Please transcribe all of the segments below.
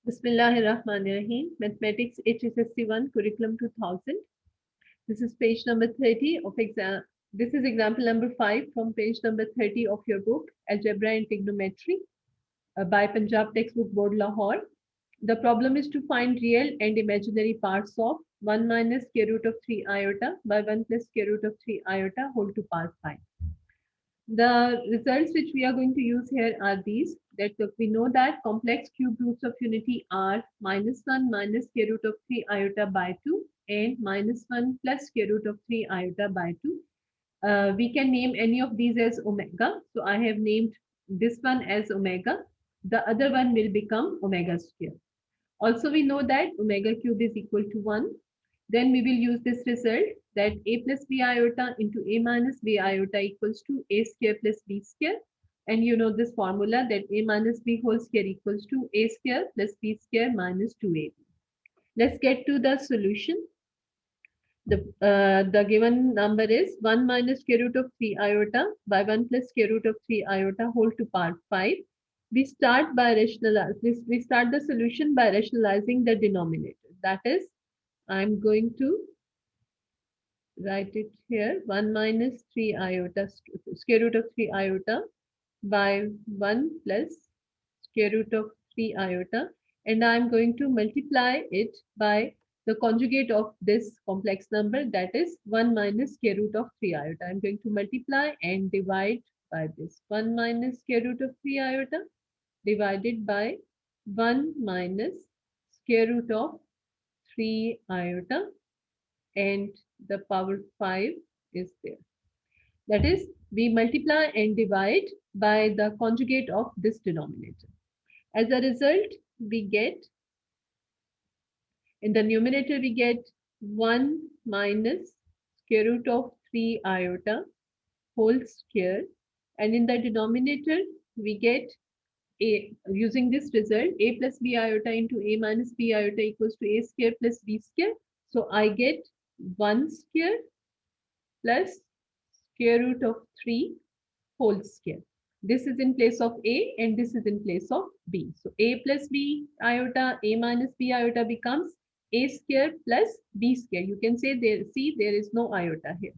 Bismillahirrahmanirrahim. Mathematics HSSC-I Curriculum 2000. This is page number 30 of exam. This is example number 5 from page number 30 of your book, Algebra and Trigonometry, by Punjab Text Book Board, Lahore. The problem is to find real and imaginary parts of 1 minus square root of 3 iota by 1 plus square root of 3 iota whole to power 5. The results which we are going to use here are these, that we know that complex cube roots of unity are -1 minus square root of 3 iota by 2 and -1 plus square root of 3 iota by 2. We can name any of these as omega. So I have named this one as omega. The other one will become omega square. Also, we know that omega cube is equal to 1. Then we will use this result that a plus b iota into a minus b iota equals to a square plus b square. And you know this formula that a minus b whole square equals to a square plus b square minus 2ab. Let's get to the solution. The given number is 1 minus square root of 3 iota by 1 plus square root of 3 iota whole to power 5. We start the solution by rationalizing the denominator. That is, I'm going to write it here, 1 minus 3 iota, square root of 3 iota by 1 plus square root of 3 iota, and I'm going to multiply it by the conjugate of this complex number, that is 1 minus square root of 3 iota. I'm going to multiply and divide by this 1 minus square root of 3 iota divided by 1 minus square root of 3 iota, and the power 5 is there. That is, we multiply and divide by the conjugate of this denominator. As a result, we get, in the numerator, we get 1 minus square root of 3 iota whole square. And in the denominator, we get using this result, a plus b iota into a minus b iota equals to a square plus b square. So I get 1 square plus square root of 3 whole square. This is in place of a and this is in place of b. So a plus b iota, a minus b iota becomes a square plus b square. You can say there, see there is no iota here.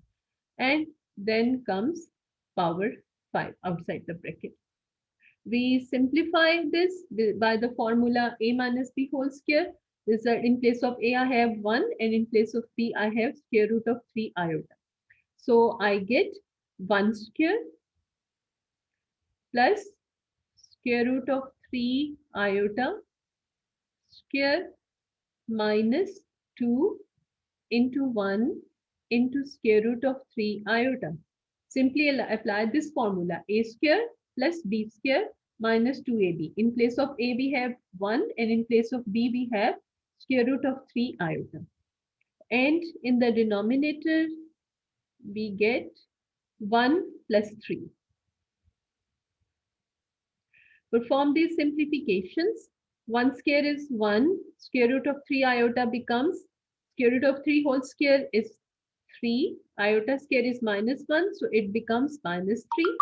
And then comes power 5 outside the bracket. We simplify this by the formula a minus b whole square. Result, in place of a I have 1 and in place of b I have square root of 3 iota. So I get 1 square plus square root of 3 iota square minus 2 into 1 into square root of 3 iota. Simply apply this formula, a square plus b square minus 2ab. In place of a we have 1 and in place of b we have square root of 3 iota. And in the denominator we get 1 plus 3. Perform these simplifications. 1 square is 1. Square root of 3 iota becomes square root of 3 whole square is 3. Iota square is -1. So it becomes -3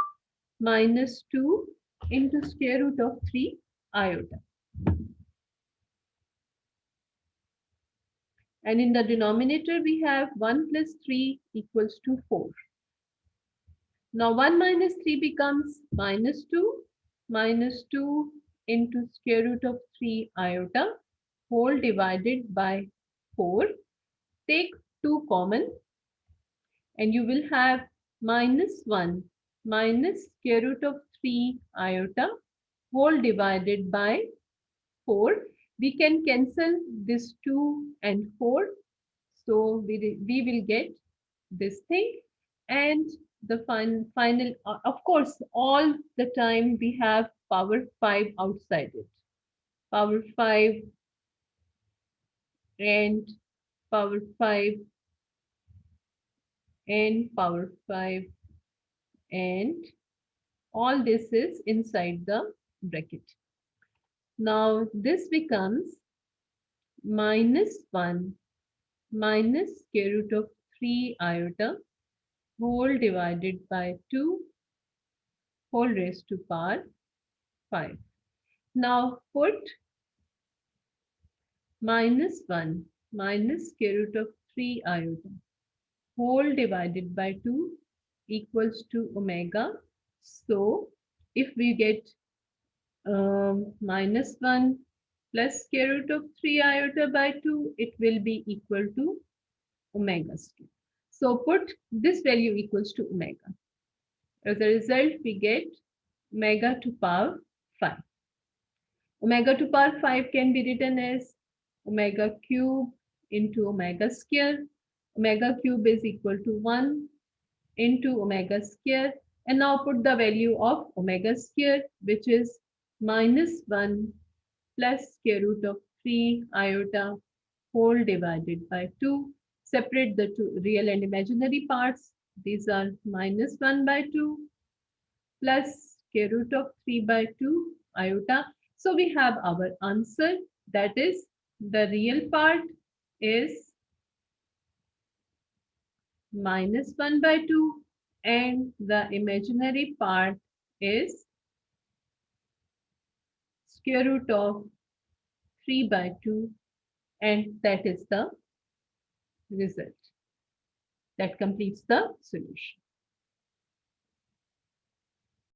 minus 2 into square root of 3 iota. And in the denominator, we have 1 plus 3 equals to 4. Now 1 minus 3 becomes minus 2 into square root of 3 iota whole divided by 4. Take 2 common and you will have -1 minus square root of 3 iota whole divided by 4. We can cancel this 2 and 4. So we will get this thing, and the final, of course, all the time we have power 5 outside it. Power 5 and power 5 and power 5, and all this is inside the bracket. Now this becomes -1 minus square root of 3 iota whole divided by 2 whole raised to power 5. Now put minus 1 minus square root of 3 iota whole divided by 2 equals to omega. So if we get minus 1 plus square root of 3 iota by 2, it will be equal to omega square. So put this value equals to omega. As a result, we get omega to power 5. Omega to power 5 can be written as omega cube into omega square. Omega cube is equal to 1 into omega square. And now put the value of omega square, which is minus 1 plus square root of 3 iota whole divided by 2. Separate the two real and imaginary parts. These are minus 1 by 2 plus square root of 3 by 2 iota. So we have our answer, that is the real part is minus 1 by 2 and the imaginary part is square root of 3 by 2, and that is the result. That completes the solution.